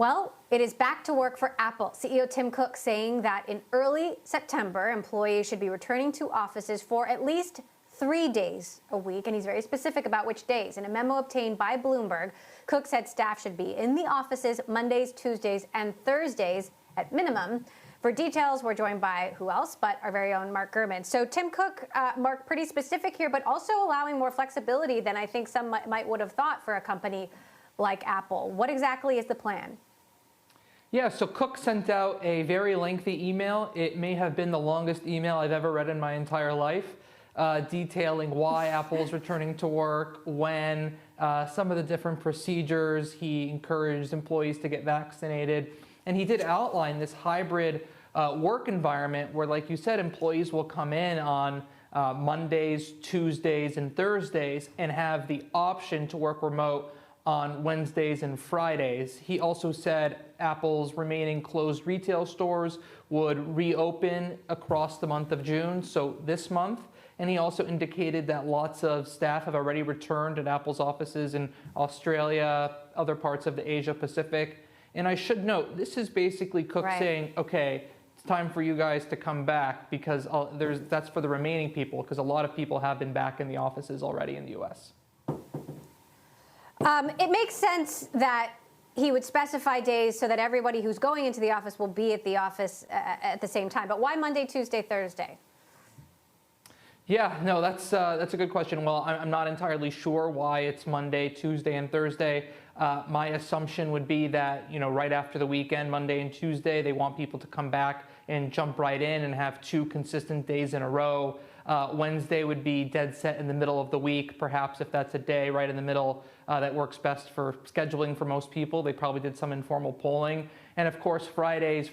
Well, it is back to work for Apple. CEO Tim Cook saying that in early September, employees should be returning to offices for at least 3 days a week, and he's very specific about which days. In a memo obtained by Bloomberg, Cook said staff should be in the offices Mondays, Tuesdays, and Thursdays at minimum. For details, we're joined by who else but our very own Mark Gurman. So Tim Cook, Mark, pretty specific here, but also allowing more flexibility than I think some might would have thought for a company like Apple. What exactly is the plan? Yeah, so Cook sent out a very lengthy email. It may have been the longest email I've ever read in my entire life, detailing why Apple is returning to work, when, some of the different procedures. He encouraged employees to get vaccinated. And he did outline this hybrid work environment where, like you said, employees will come in on Mondays, Tuesdays, and Thursdays and have the option to work remote on Wednesdays and Fridays. He also said Apple's remaining closed retail stores would reopen across the month of June, so this month. And he also indicated that lots of staff have already returned at Apple's offices in Australia, other parts of the Asia Pacific. And I should note, this is basically Cook saying, okay, it's time for you guys to come back, because that's for the remaining people, because a lot of people have been back in the offices already in the US. It makes sense that he would specify days so that everybody who's going into the office will be at the office at the same time. But why Monday, Tuesday, Thursday? Yeah, no, that's a good question. Well, I'm not entirely sure why it's Monday, Tuesday, and Thursday. My assumption would be that, right after the weekend, Monday and Tuesday, they want people to come back and jump right in and have 2 consistent days in a row. Wednesday would be dead set in the middle of the week, perhaps if that's a day right in the middle that works best for scheduling for most people. They probably did some informal polling. And of course, Fridays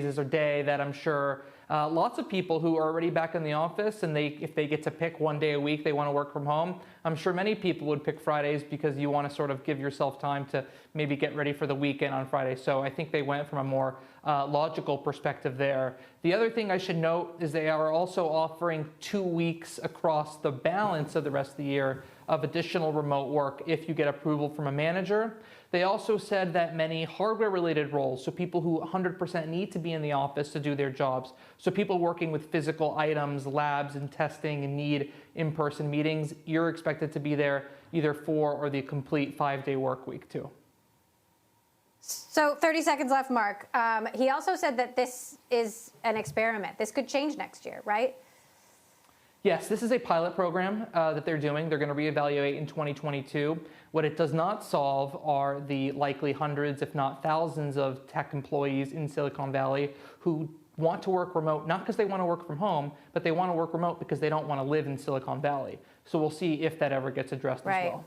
is a day that I'm sure lots of people who are already back in the office, and if they get to pick one day a week they want to work from home, I'm sure many people would pick Fridays because you want to sort of give yourself time to maybe get ready for the weekend on Friday. So I think they went from a more logical perspective there. The other thing I should note is they are also offering 2 weeks across the balance of the rest of the year of additional remote work if you get approval from a manager. They also said that many hardware-related roles, so people who 100% need to be in the office to do their jobs, so people working with physical items, labs, and testing and need in-person meetings, you're expected to be there either for or the complete 5-day work week too. So 30 seconds left, Mark. He also said that this is an experiment. This could change next year, right? Yes, this is a pilot program that they're doing. They're going to reevaluate in 2022. What it does not solve are the likely hundreds, if not thousands, of tech employees in Silicon Valley who want to work remote, not because they want to work from home, but they want to work remote because they don't want to live in Silicon Valley. So we'll see if that ever gets addressed as well.